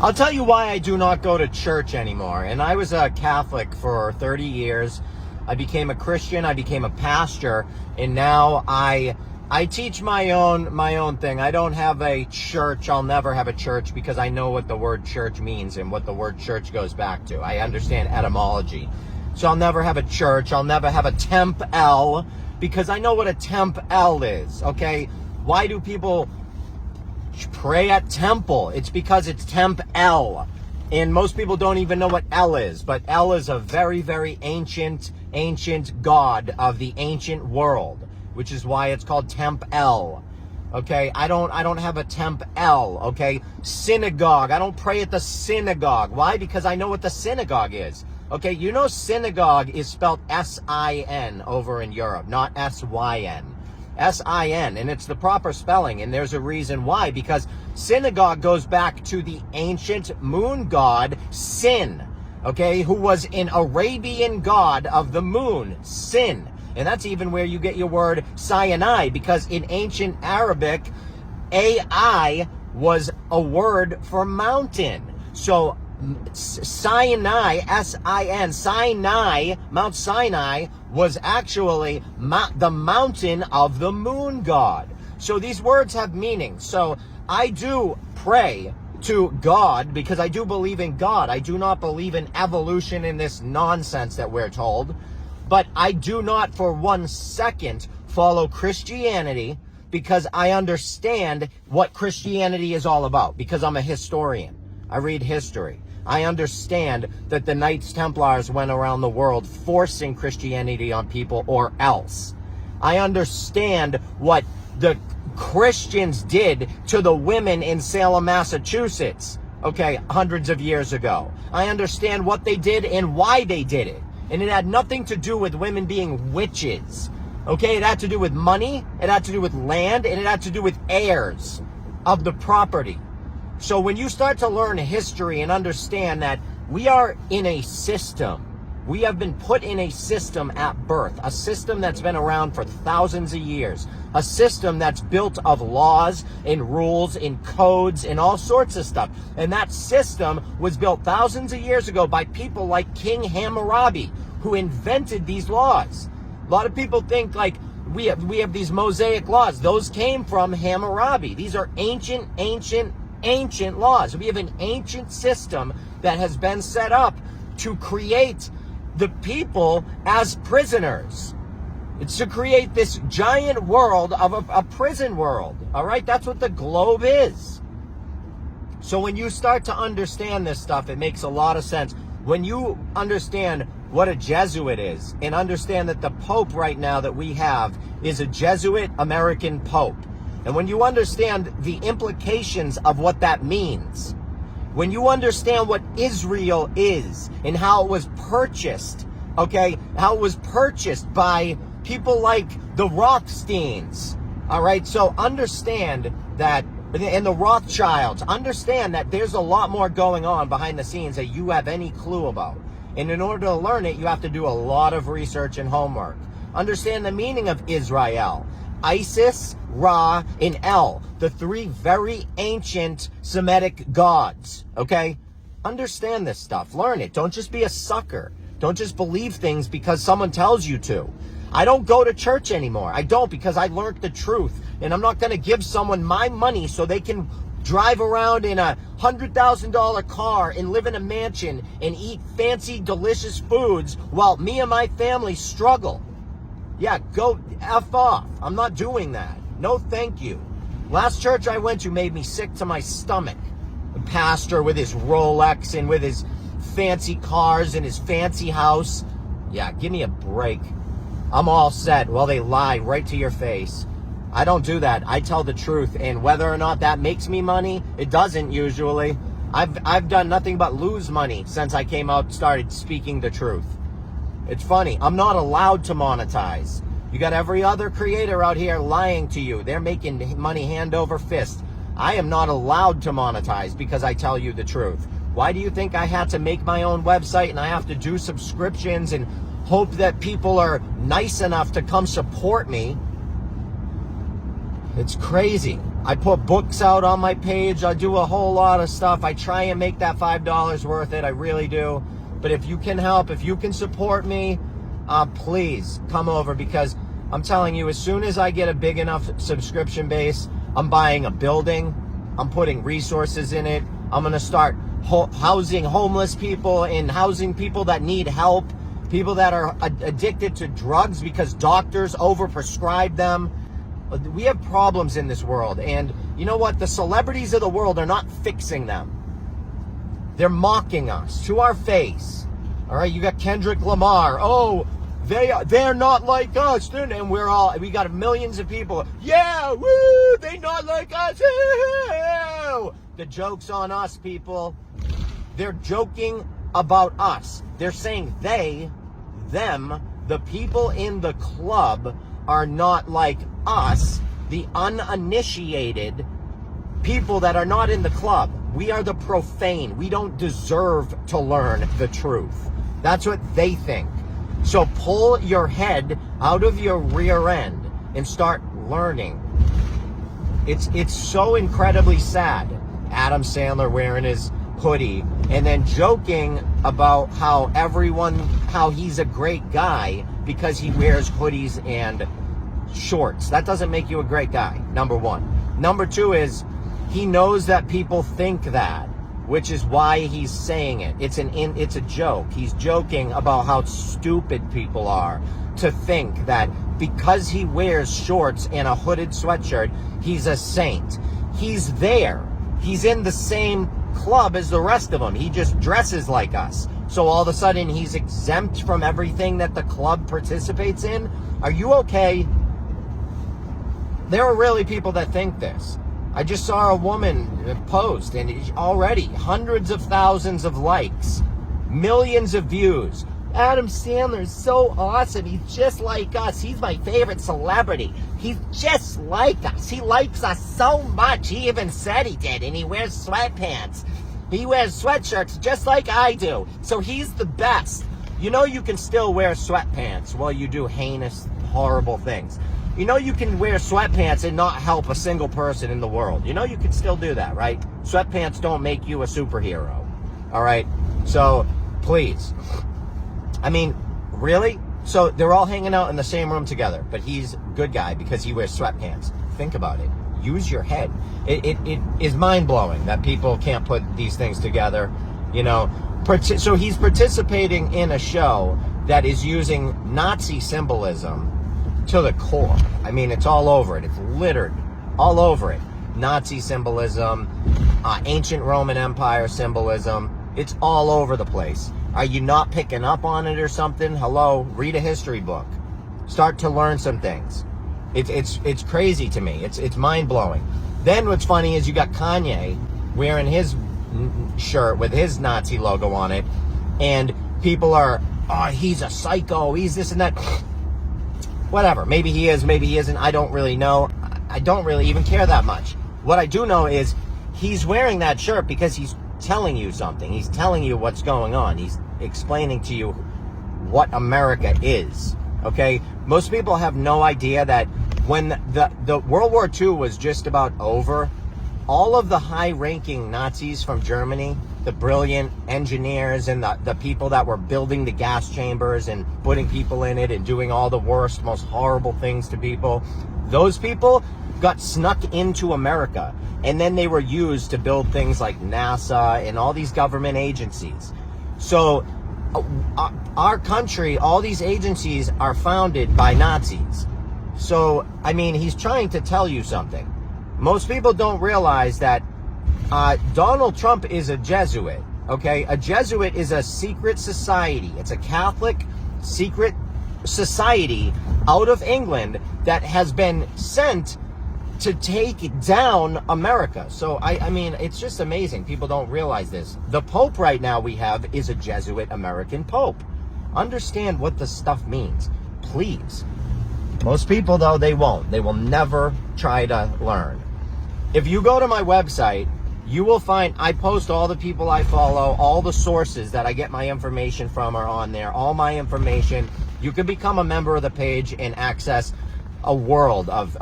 I'll tell you why I do not go to church anymore. And I was a Catholic for 30 years. I became a Christian, I became a pastor, and now I teach my own thing. I don't have a church. I'll never have a church because I know what the word church means and what the word church goes back to. I understand etymology. So I'll never have a church. I'll never have a temple because I know what a temple is, okay? Why do people pray at temple? It's because it's temp L, and most people don't even know what L is, but L is a very, very ancient god of the ancient world, which is why it's called temp L. Okay, I don't have a temp L. Okay, synagogue, I don't pray at the synagogue. Why? Because I know what the synagogue is. Okay, you know synagogue is spelled S-I-N over in Europe, not S-Y-N. S-I-N, and it's the proper spelling, and there's a reason why, because synagogue goes back to the ancient moon god Sin, okay, who was an Arabian god of the moon, Sin, and that's even where you get your word Sinai, because in ancient Arabic, AI was a word for mountain. So Sinai, S-I-N, Sinai, Mount Sinai, was actually the mountain of the moon god. So these words have meaning. So I do pray to God because I do believe in God. I do not believe in evolution in this nonsense that we're told. But I do not for 1 second follow Christianity because I understand what Christianity is all about, because I'm a historian. I read history. I understand that the Knights Templars went around the world forcing Christianity on people or else. I understand what the Christians did to the women in Salem, Massachusetts, okay, hundreds of years ago. I understand what they did and why they did it. And it had nothing to do with women being witches, okay? It had to do with money, it had to do with land, and it had to do with heirs of the property. So when you start to learn history and understand that we are in a system, we have been put in a system at birth, a system that's been around for thousands of years, a system that's built of laws and rules and codes and all sorts of stuff. And that system was built thousands of years ago by people like King Hammurabi, who invented these laws. A lot of people think like we have these Mosaic laws. Those came from Hammurabi. These are ancient laws. We have an ancient system that has been set up to create the people as prisoners. It's to create this giant world of a prison world. All right, that's what the globe is. So when you start to understand this stuff, it makes a lot of sense. When you understand what a Jesuit is and understand that the Pope right now that we have is a Jesuit American Pope, and when you understand the implications of what that means, when you understand what Israel is and how it was purchased, okay, how it was purchased by people like the Rothsteins, all right, so understand that, and the Rothschilds, understand that there's a lot more going on behind the scenes that you have any clue about. And in order to learn it, you have to do a lot of research and homework. Understand the meaning of Israel. Isis, Ra, and El, the three very ancient Semitic gods, okay? Understand this stuff. Learn it. Don't just be a sucker. Don't just believe things because someone tells you to. I don't go to church anymore. I don't, because I learned the truth. And I'm not going to give someone my money so they can drive around in a $100,000 car and live in a mansion and eat fancy, delicious foods while me and my family struggle. Yeah, go F off. I'm not doing that. No, thank you. Last church I went to made me sick to my stomach. The pastor with his Rolex and with his fancy cars and his fancy house. Yeah, give me a break. I'm all set. Well, they lie right to your face. I don't do that. I tell the truth. And whether or not that makes me money, it doesn't usually. I've done nothing but lose money since I came out and started speaking the truth. It's funny. I'm not allowed to monetize. You got every other creator out here lying to you. They're making money hand over fist. I am not allowed to monetize because I tell you the truth. Why do you think I had to make my own website and I have to do subscriptions and hope that people are nice enough to come support me? It's crazy. I put books out on my page. I do a whole lot of stuff. I try and make that $5 worth it. I really do. But if you can help, if you can support me, please come over, because I'm telling you, as soon as I get a big enough subscription base, I'm buying a building. I'm putting resources in it. I'm going to start housing homeless people and housing people that need help, people that are addicted to drugs because doctors overprescribe them. We have problems in this world, and you know what? The celebrities of the world are not fixing them. They're mocking us to our face. All right, you got Kendrick Lamar. Oh, they're not like us, and we got millions of people. Yeah, woo! They not like us. Woo! The joke's on us, people. They're joking about us. They're saying them, the people in the club are not like us, the uninitiated people that are not in the club. We are the profane. We don't deserve to learn the truth. That's what they think. So pull your head out of your rear end and start learning. It's so incredibly sad. Adam Sandler wearing his hoodie and then joking about how he's a great guy because he wears hoodies and shorts. That doesn't make you a great guy, number one. Number two is he knows that people think that, which is why he's saying it. It's a joke. He's joking about how stupid people are to think that because he wears shorts and a hooded sweatshirt, he's a saint. He's there. He's in the same club as the rest of them. He just dresses like us. So all of a sudden he's exempt from everything that the club participates in. Are you okay? There are really people that think this. I just saw a woman post, and already hundreds of thousands of likes, millions of views. Adam Sandler is so awesome. He's just like us. He's my favorite celebrity. He's just like us. He likes us so much. He even said he did, and he wears sweatpants. He wears sweatshirts just like I do. So he's the best. You know you can still wear sweatpants while you do heinous, horrible things. You know you can wear sweatpants and not help a single person in the world. You know you can still do that, right? Sweatpants don't make you a superhero. All right? So, please. I mean, really? So they're all hanging out in the same room together, but he's a good guy because he wears sweatpants. Think about it. Use your head. It is mind-blowing that people can't put these things together. You know, so he's participating in a show that is using Nazi symbolism to the core. I mean, it's all over it. It's littered all over it. Nazi symbolism, ancient Roman Empire symbolism. It's all over the place. Are you not picking up on it or something? Hello, read a history book. Start to learn some things. It's crazy to me. It's mind-blowing. Then what's funny is you got Kanye wearing his shirt with his Nazi logo on it, and people are, oh, he's a psycho, he's this and that. Whatever. Maybe he is, maybe he isn't. I don't really know. I don't really even care that much. What I do know is he's wearing that shirt because he's telling you something. He's telling you what's going on. He's explaining to you what America is. Okay? Most people have no idea that when the World War II was just about over, all of the high-ranking Nazis from Germany, the brilliant engineers and the people that were building the gas chambers and putting people in it and doing all the worst, most horrible things to people, those people got snuck into America. And then they were used to build things like NASA and all these government agencies. So our country, all these agencies are founded by Nazis. So, I mean, he's trying to tell you something. Most people don't realize that Donald Trump is a Jesuit, okay? A Jesuit is a secret society. It's a Catholic secret society out of England that has been sent to take down America. So, I mean, it's just amazing. People don't realize this. The Pope right now we have is a Jesuit American Pope. Understand what the stuff means, please. Most people, though, they won't. They will never try to learn. If you go to my website, you will find I post all the people I follow, all the sources that I get my information from are on there, all my information. You can become a member of the page and access a world of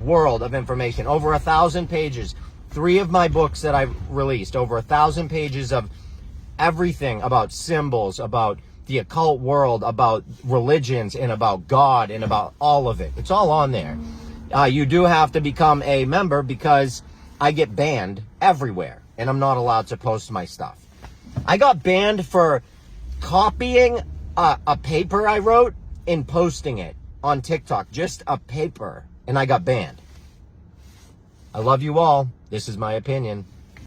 world of information, over 1,000 pages. 3 of my books that I've released, over 1,000 pages of everything about symbols, about the occult world, about religions, and about God, and about all of it. It's all on there. You do have to become a member because I get banned everywhere, and I'm not allowed to post my stuff. I got banned for copying a paper I wrote and posting it on TikTok. Just a paper, and I got banned. I love you all. This is my opinion.